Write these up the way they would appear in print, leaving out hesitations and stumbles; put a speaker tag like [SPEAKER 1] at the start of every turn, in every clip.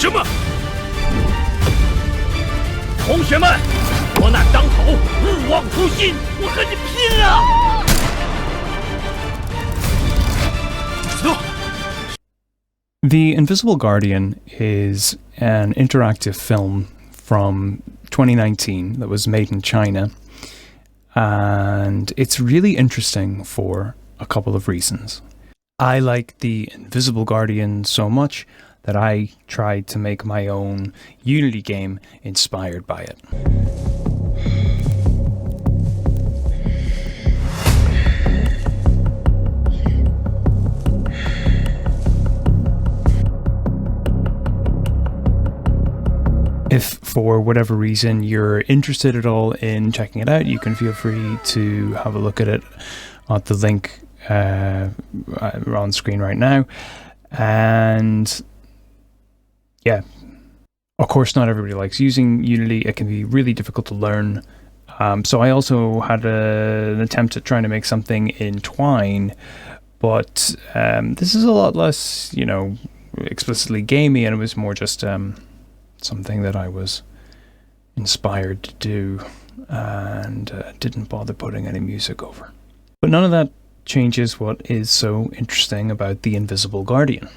[SPEAKER 1] 什么？同学们，国难当头，勿忘初心，我和你拼了！走。
[SPEAKER 2] The Invisible Guardian is an interactive film from 2019 that was made in China, and it's really interesting for a couple of reasons. I like The Invisible Guardian so much that I tried to make my own Unity game inspired by it. If for whatever reason you're interested at all in checking it out, you can feel free to have a look at it at the link on screen right now. And yeah, of course, not everybody likes using Unity. It can be really difficult to learn. So I also had an attempt at trying to make something in Twine, but this is a lot less, explicitly gamey, and it was more just something that I was inspired to do and didn't bother putting any music over. But none of that changes what is so interesting about The Invisible Guardian.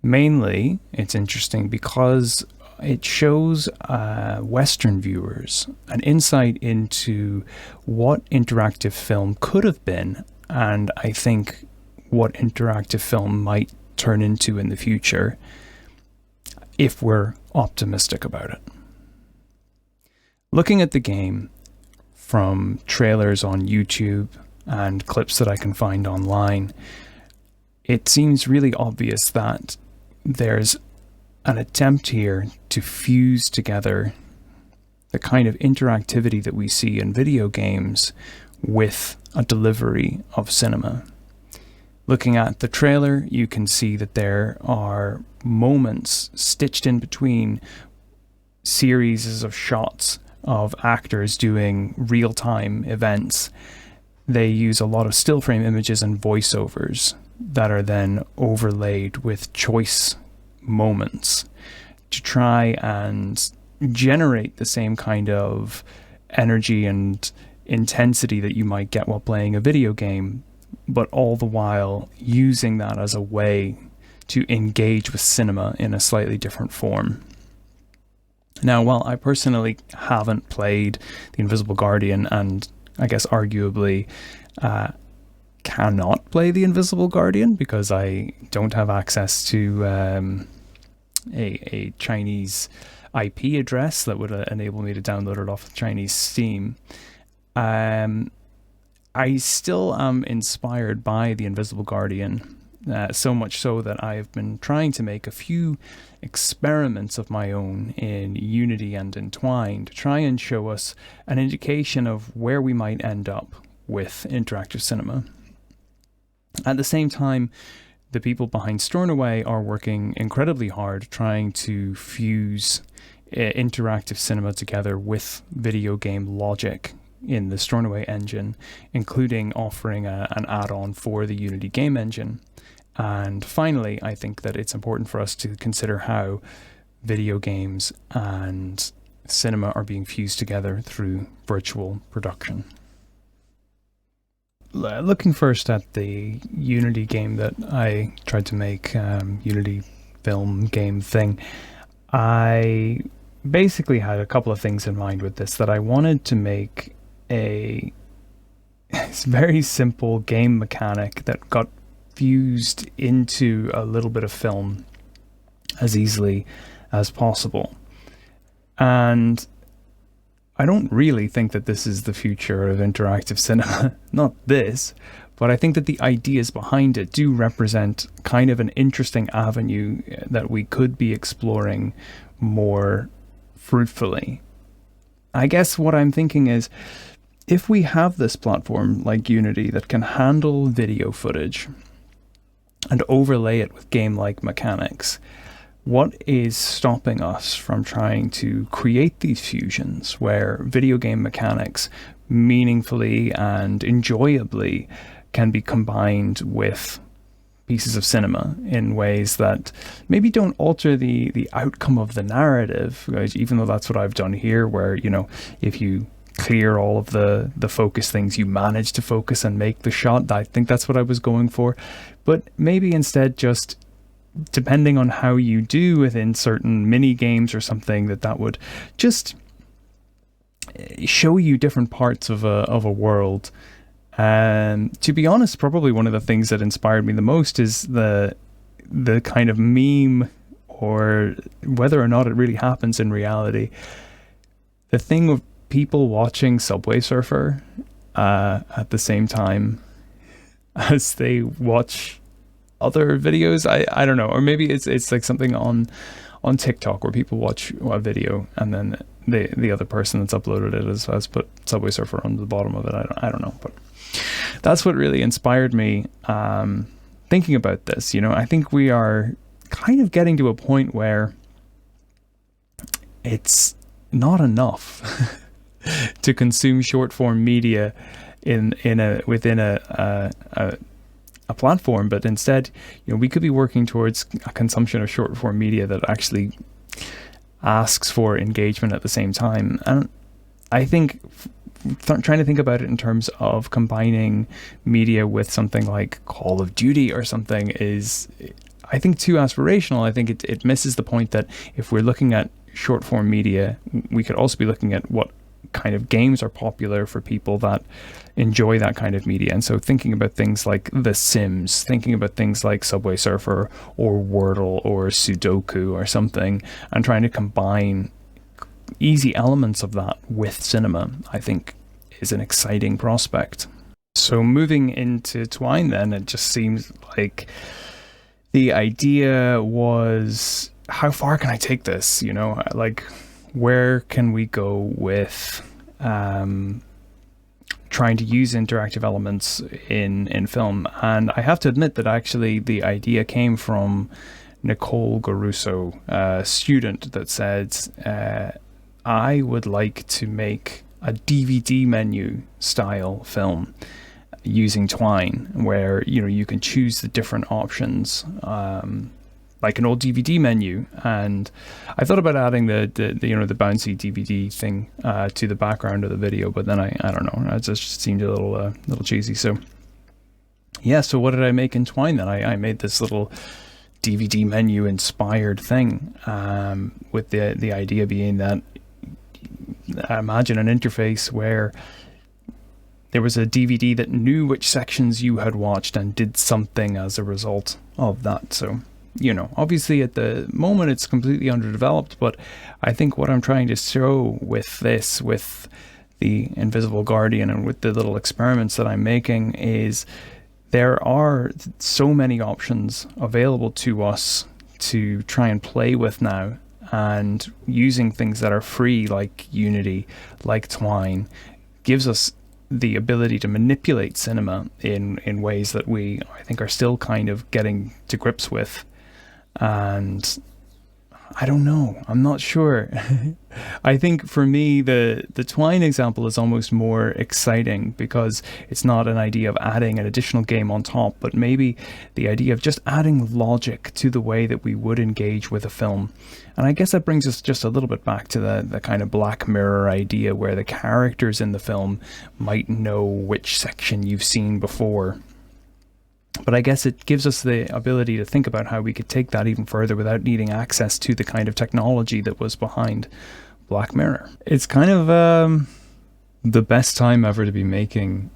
[SPEAKER 2] Mainly, it's interesting because it shows Western viewers an insight into what interactive film could have been, and I think what interactive film might turn into in the future, if we're optimistic about it. Looking at the game from trailers on YouTube and clips that I can find online, it seems really obvious that there's an attempt here to fuse together the kind of interactivity that we see in video games with a delivery of cinema. Looking at the trailer, you can see that there are moments stitched in between series of shots of actors doing real-time events. They use a lot of still frame images and voiceovers that are then overlaid with choice moments to try and generate the same kind of energy and intensity that you might get while playing a video game, but all the while using that as a way to engage with cinema in a slightly different form. Now, while I personally haven't played The Invisible Guardian, and I guess arguably cannot play The Invisible Guardian because I don't have access to a Chinese IP address that would enable me to download it off of Chinese Steam, I still am inspired by The Invisible Guardian, so much so that I have been trying to make a few experiments of my own in Unity and in Twine to try and show us an indication of where we might end up with interactive cinema. At the same time, the people behind Stornoway are working incredibly hard trying to fuse interactive cinema together with video game logic in the Stornoway engine, including offering an add-on for the Unity game engine. And finally, I think that it's important for us to consider how video games and cinema are being fused together through virtual production. Looking first at the Unity game that I tried to make, Unity film game thing, I basically had a couple of things in mind with this, that I wanted to make a very simple game mechanic that got fused into a little bit of film as easily as possible. And I don't really think that this is the future of interactive cinema. Not this, but I think that the ideas behind it do represent kind of an interesting avenue that we could be exploring more fruitfully. I guess what I'm thinking is, if we have this platform like Unity that can handle video footage and overlay it with game-like mechanics, what is stopping us from trying to create these fusions where video game mechanics meaningfully and enjoyably can be combined with pieces of cinema in ways that maybe don't alter the outcome of the narrative, even though that's what I've done here, where, you know, if you clear all of the focus things, you manage to focus and make the shot. I think that's what I was going for. But maybe instead, just depending on how you do within certain mini games or something, that would just show you different parts of a world. And to be honest, probably one of the things that inspired me the most is the kind of meme, or whether or not it really happens in reality, the thing of people watching Subway Surfer at the same time as they watch other videos. I don't know, or maybe it's like something on TikTok where people watch a video and then the other person that's uploaded it has put Subway Surfer on the bottom of it. I don't know, but that's what really inspired me thinking about this. You know, I think we are kind of getting to a point where it's not enough to consume short form media within a platform, but instead, you know, we could be working towards a consumption of short form media that actually asks for engagement at the same time. And I think trying to think about it in terms of combining media with something like Call of Duty or something is, I think, too aspirational. I think it misses the point that if we're looking at short form media, we could also be looking at what kind of games are popular for people that enjoy that kind of media. And so thinking about things like The Sims, thinking about things like Subway Surfer or Wordle or Sudoku or something, and trying to combine easy elements of that with cinema, I think is an exciting prospect. So moving into Twine then, it just seems like the idea was, how far can I take this? You know, like, where can we go with trying to use interactive elements in film? And I have to admit that actually the idea came from Nicole Garuso, a student that said, I would like to make a DVD menu style film using Twine, where, you know, you can choose the different options, like an old DVD menu. And I thought about adding the you know, the bouncy DVD thing to the background of the video, but then I don't know, it just seemed a little cheesy. So yeah, so what did I make in Twine then? I made this little DVD menu inspired thing, with the idea being that, imagine an interface where there was a DVD that knew which sections you had watched and did something as a result of that. So, you know, obviously at the moment it's completely underdeveloped, but I think what I'm trying to show with this, with the Invisible Guardian and with the little experiments that I'm making, is there are so many options available to us to try and play with now. And using things that are free, like Unity, like Twine, gives us the ability to manipulate cinema in ways that we, I think, are still kind of getting to grips with. And I don't know, I'm not sure. I think for me, the Twine example is almost more exciting because it's not an idea of adding an additional game on top, but maybe the idea of just adding logic to the way that we would engage with a film. And I guess that brings us just a little bit back to the kind of Black Mirror idea, where the characters in the film might know which section you've seen before. But I guess it gives us the ability to think about how we could take that even further without needing access to the kind of technology that was behind Black Mirror. It's kind of the best time ever to be making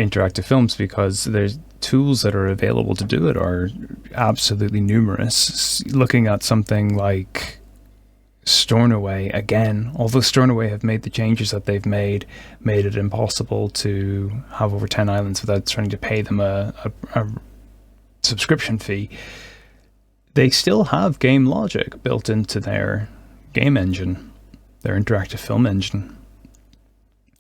[SPEAKER 2] interactive films, because there's tools that are available to do it are absolutely numerous. Looking at something like Stornoway, again, although Stornoway have made the changes that they've made it impossible to have over 10 islands without trying to pay them a subscription fee, they still have game logic built into their game engine, their interactive film engine.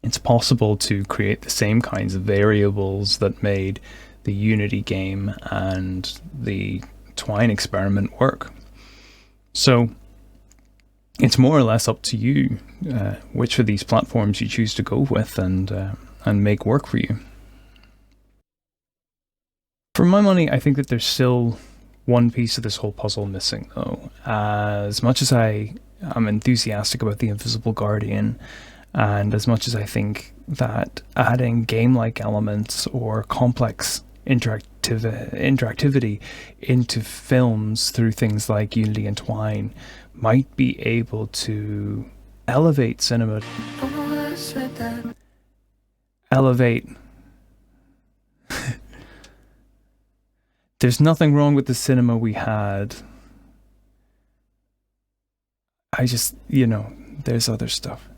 [SPEAKER 2] It's possible to create the same kinds of variables that made the Unity game and the Twine experiment work. So it's more or less up to you which of these platforms you choose to go with and make work for you. For my money, I think that there's still one piece of this whole puzzle missing, though. As much as I am enthusiastic about The Invisible Guardian, and as much as I think that adding game-like elements or complex interactivity into films through things like Unity and Twine might be able to elevate cinema. Elevate. There's nothing wrong with the cinema we had. I just, there's other stuff.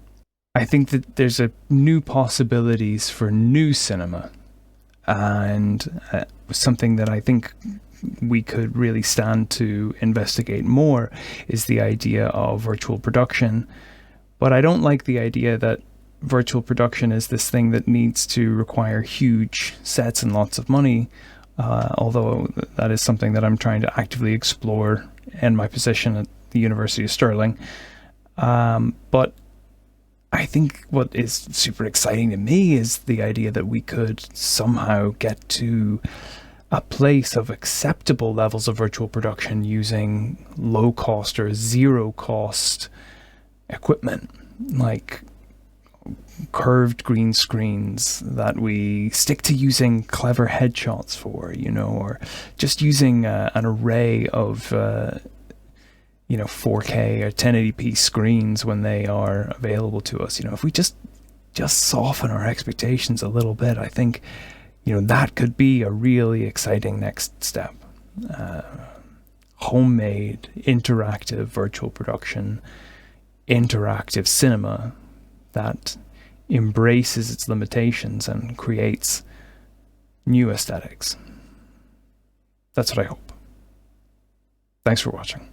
[SPEAKER 2] I think that there's a new possibilities for new cinema, and something that I think we could really stand to investigate more is the idea of virtual production. But I don't like the idea that virtual production is this thing that needs to require huge sets and lots of money, although that is something that I'm trying to actively explore in my position at the University of Stirling. But I think what is super exciting to me is the idea that we could somehow get to a place of acceptable levels of virtual production using low cost or zero cost equipment, like curved green screens that we stick to using clever headshots for, or just using an array of 4K or 1080p screens when they are available to us. If we just soften our expectations a little bit, I think that could be a really exciting next step. Homemade, interactive virtual production, interactive cinema that embraces its limitations and creates new aesthetics. That's what I hope. Thanks for watching.